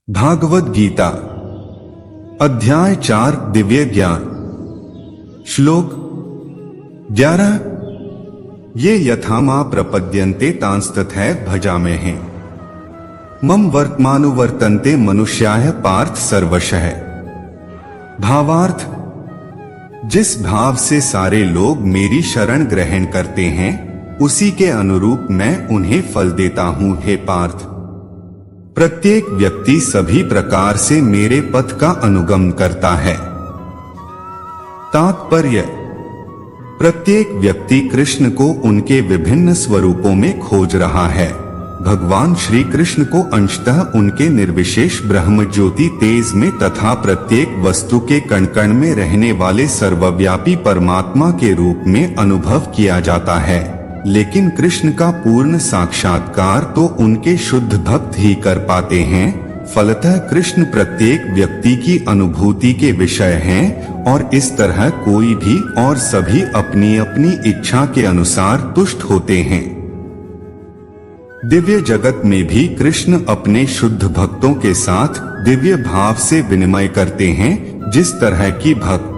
भागवत गीता अध्याय 4 दिव्य ज्ञान श्लोक 11। ये यथा मा प्रपद्यन्ते तांस्तथैव भजामहे हैं मम वर्तमानुवर्तन्ते मनुष्याः पार्थ सर्वशः। भावार्थ, जिस भाव से सारे लोग मेरी शरण ग्रहण करते हैं उसी के अनुरूप मैं उन्हें फल देता हूँ। हे पार्थ, प्रत्येक व्यक्ति सभी प्रकार से मेरे पथ का अनुगमन करता है। तात्पर्य, प्रत्येक व्यक्ति कृष्ण को उनके विभिन्न स्वरूपों में खोज रहा है। भगवान श्री कृष्ण को अंशतः उनके निर्विशेष ब्रह्म ज्योति तेज में तथा प्रत्येक वस्तु के कण कण में रहने वाले सर्वव्यापी परमात्मा के रूप में अनुभव किया जाता है, लेकिन कृष्ण का पूर्ण साक्षात्कार तो उनके शुद्ध भक्त ही कर पाते हैं। फलतः कृष्ण प्रत्येक व्यक्ति की अनुभूति के विषय हैं और इस तरह कोई भी और सभी अपनी अपनी इच्छा के अनुसार तुष्ट होते हैं। दिव्य जगत में भी कृष्ण अपने शुद्ध भक्तों के साथ दिव्य भाव से विनिमय करते हैं। जिस तरह की भक्त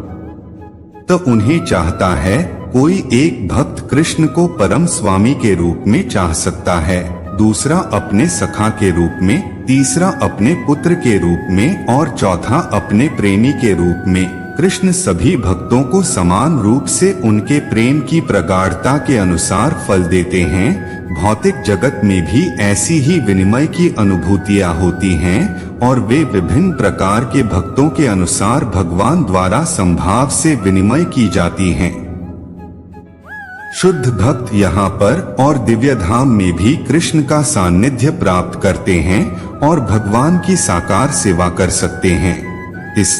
तो उन्हें चाहता है, कोई एक भक्त कृष्ण को परम स्वामी के रूप में चाह सकता है, दूसरा अपने सखा के रूप में, तीसरा अपने पुत्र के रूप में और चौथा अपने प्रेमी के रूप में। कृष्ण सभी भक्तों को समान रूप से उनके प्रेम की प्रगाढ़ता के अनुसार फल देते हैं। भौतिक जगत में भी ऐसी ही विनिमय की अनुभूतियां होती हैं और वे विभिन्न प्रकार के भक्तों के अनुसार भगवान द्वारा संभाव से विनिमय की जाती हैं। शुद्ध भक्त यहाँ पर और दिव्य धाम में भी कृष्ण का सानिध्य प्राप्त करते हैं और भगवान की साकार सेवा कर सकते हैं। इस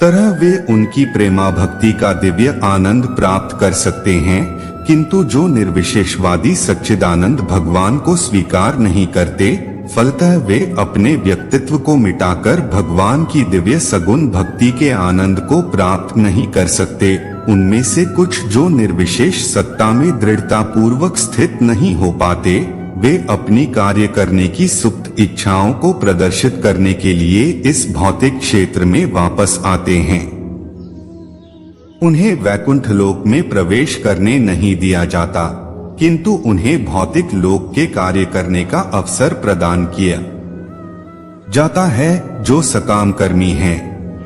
तरह वे उनकी प्रेमा भक्ति का दिव्य आनंद प्राप्त कर सकते हैं। किंतु जो निर्विशेषवादी सच्चिदानंद भगवान को स्वीकार नहीं करते, फलतः वे अपने व्यक्तित्व को मिटाकर भगवान की दिव्य सगुण भक्ति के आनंद को प्राप्त नहीं कर सकते। उनमें से कुछ जो निर्विशेष सत्ता में दृढ़ता पूर्वक स्थित नहीं हो पाते, वे अपनी कार्य करने की सुप्त इच्छाओं को प्रदर्शित करने के लिए इस भौतिक क्षेत्र में वापस आते हैं। उन्हें वैकुंठ लोक में प्रवेश करने नहीं दिया जाता, किंतु उन्हें भौतिक लोक के कार्य करने का अवसर प्रदान किया जाता है। जो सकाम कर्मी हैं,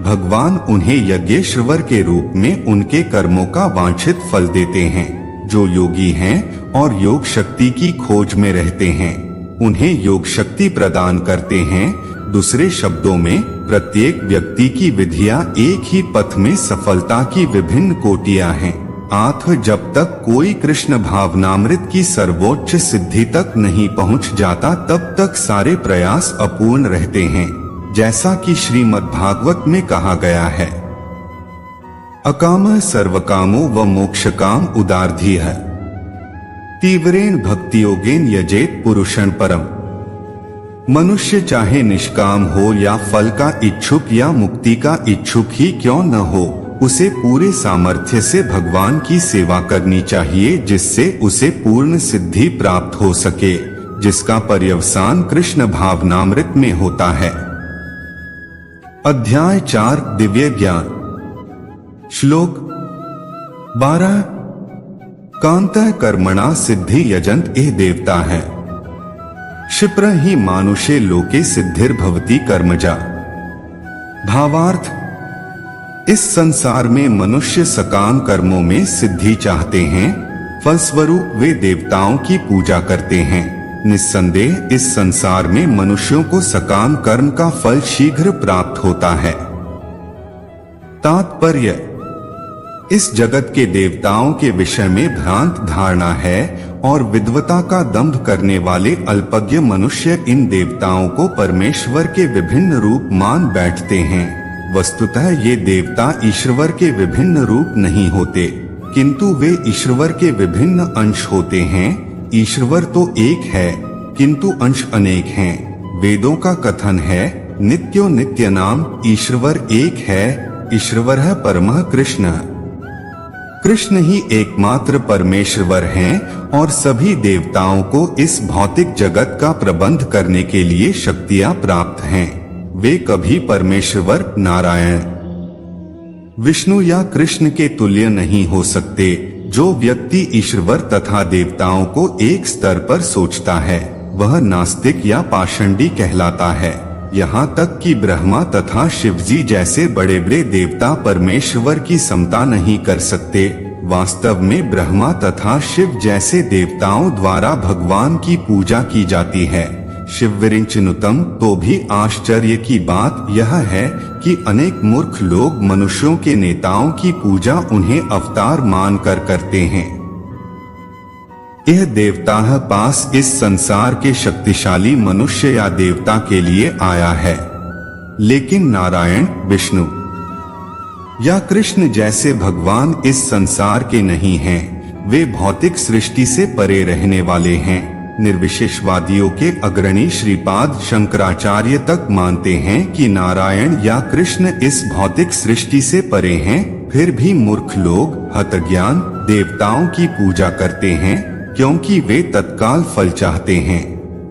भगवान उन्हें यज्ञेश्वर के रूप में उनके कर्मों का वांछित फल देते हैं। जो योगी हैं और योग शक्ति की खोज में रहते हैं, उन्हें योग शक्ति प्रदान करते हैं। दूसरे शब्दों में, प्रत्येक व्यक्ति की विधियां एक ही पथ में सफलता की विभिन्न कोटियां हैं। जब तक कोई कृष्ण भावनामृत की सर्वोच्च सिद्धि तक नहीं पहुंच जाता, तब तक सारे प्रयास अपूर्ण रहते हैं। जैसा कि श्रीमद् भागवत में कहा गया है, अकाम सर्वकामो व मोक्षकाम उदारधी है, तीव्रेण भक्ति योगेन यजेत पुरुषं परम। मनुष्य चाहे निष्काम हो या फल का इच्छुक या मुक्ति का इच्छुक ही क्यों न हो, उसे पूरे सामर्थ्य से भगवान की सेवा करनी चाहिए, जिससे उसे पूर्ण सिद्धि प्राप्त हो सके, जिसका पर्यवसान कृष्ण भावनामृत में होता है। अध्याय 4 दिव्य ज्ञान श्लोक 12। कांतः कर्मणा सिद्धि यजन्त एह देवता है, क्षिप्र ही मानुषे लोके सिद्धिर्भवति कर्मजा। भावार्थ, इस संसार में मनुष्य सकाम कर्मों में सिद्धि चाहते हैं, फलस्वरूप वे देवताओं की पूजा करते हैं। निस्संदेह इस संसार में मनुष्यों को सकाम कर्म का फल शीघ्र प्राप्त होता है। तात्पर्य, इस जगत के देवताओं के विषय में भ्रांत धारणा है और विद्वता का दंभ करने वाले अल्पज्ञ मनुष्य इन देवताओं को परमेश्वर के विभिन्न रूप मान बैठते हैं। वस्तुतः ये देवता ईश्वर के विभिन्न रूप नहीं होते, किंतु वे ईश्वर के विभिन्न अंश होते हैं। ईश्वर तो एक है, किंतु अंश अनेक हैं। वेदों का कथन है, नित्यो नित्य नाम ईश्वर एक है, ईश्वर है परमः कृष्ण। कृष्ण ही एकमात्र परमेश्वर हैं और सभी देवताओं को इस भौतिक जगत का प्रबंध करने के लिए शक्तियां प्राप्त हैं। वे कभी परमेश्वर नारायण, विष्णु या कृष्ण के तुल्य नहीं हो सकते। जो व्यक्ति ईश्वर तथा देवताओं को एक स्तर पर सोचता है वह नास्तिक या पाषंडी कहलाता है। यहाँ तक कि ब्रह्मा तथा शिवजी जैसे बड़े बड़े देवता परमेश्वर की समता नहीं कर सकते। वास्तव में ब्रह्मा तथा शिव जैसे देवताओं द्वारा भगवान की पूजा की जाती है। शिवविरिंचनुतम। तो भी आश्चर्य की बात यह है कि अनेक मूर्ख लोग मनुष्यों के नेताओं की पूजा उन्हें अवतार मानकर करते हैं। यह देवता पास इस संसार के शक्तिशाली मनुष्य या देवता के लिए आया है, लेकिन नारायण, विष्णु या कृष्ण जैसे भगवान इस संसार के नहीं हैं। वे भौतिक सृष्टि से परे रहने वाले हैं। निर्विशेषवादियों के अग्रणी श्रीपाद शंकराचार्य तक मानते हैं कि नारायण या कृष्ण इस भौतिक सृष्टि से परे हैं। फिर भी मूर्ख लोग हतज्ञान देवताओं की पूजा करते हैं क्योंकि वे तत्काल फल चाहते हैं।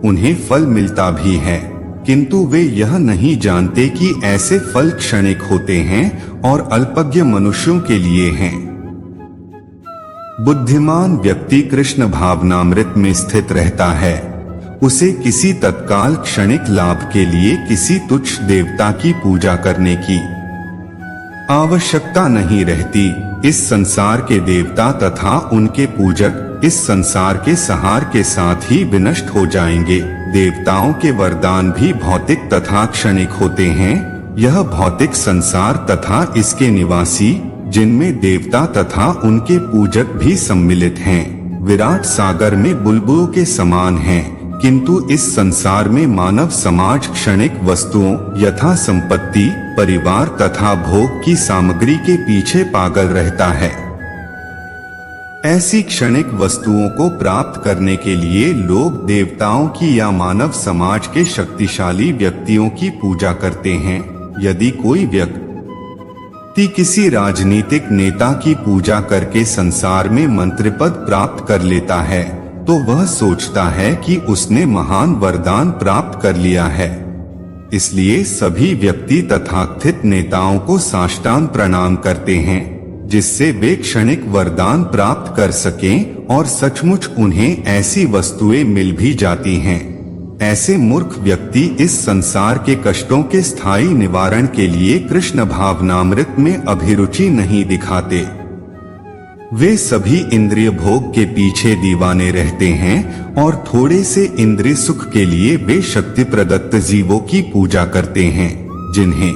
उन्हें फल मिलता भी है, किंतु वे यह नहीं जानते कि ऐसे फल क्षणिक होते हैं और अल्पज्ञ मनुष्यों के लिए हैं। बुद्धिमान व्यक्ति कृष्ण भावनामृत में स्थित रहता है। उसे किसी तत्काल क्षणिक लाभ के लिए किसी तुच्छ देवता की पूजा करने की आवश्यकता नहीं रहती। इस संसार के देवता तथा उनके पूजक इस संसार के सहार के साथ ही विनष्ट हो जाएंगे। देवताओं के वरदान भी भौतिक तथा क्षणिक होते हैं। यह भौतिक संसार तथा इसके निवासी, जिनमें देवता तथा उनके पूजक भी सम्मिलित हैं, विराट सागर में बुलबुलों के समान हैं। किंतु इस संसार में मानव समाज क्षणिक वस्तुओं यथा संपत्ति, परिवार तथा भोग की सामग्री के पीछे पागल रहता है। ऐसी क्षणिक वस्तुओं को प्राप्त करने के लिए लोग देवताओं की या मानव समाज के शक्तिशाली व्यक्तियों की पूजा करते हैं। यदि कोई व्यक्ति किसी राजनीतिक नेता की पूजा करके संसार में मंत्री पद प्राप्त कर लेता है तो वह सोचता है कि उसने महान वरदान प्राप्त कर लिया है। इसलिए सभी व्यक्ति तथाकथित नेताओं को साष्टांग प्रणाम करते हैं जिससे वे क्षणिक वरदान प्राप्त कर सकें और सचमुच उन्हें ऐसी वस्तुएं मिल भी जाती हैं। ऐसे मूर्ख व्यक्ति इस संसार के कष्टों के स्थायी निवारण के लिए कृष्ण भावनामृत में अभिरुचि नहीं दिखाते। वे सभी इंद्रिय भोग के पीछे दीवाने रहते हैं और थोड़े से इंद्रिय सुख के लिए वे शक्ति प्रदत्त जीवों की पूजा करते हैं जिन्हें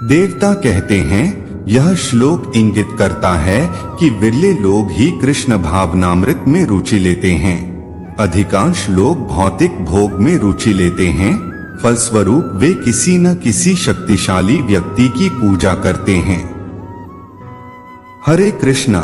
देवता कहते हैं। यह श्लोक इंगित करता है कि विरले लोग ही कृष्ण भावनामृत में रुचि लेते हैं। अधिकांश लोग भौतिक भोग में रुचि लेते हैं। फलस्वरूप वे किसी न किसी शक्तिशाली व्यक्ति की पूजा करते हैं। हरे कृष्णा।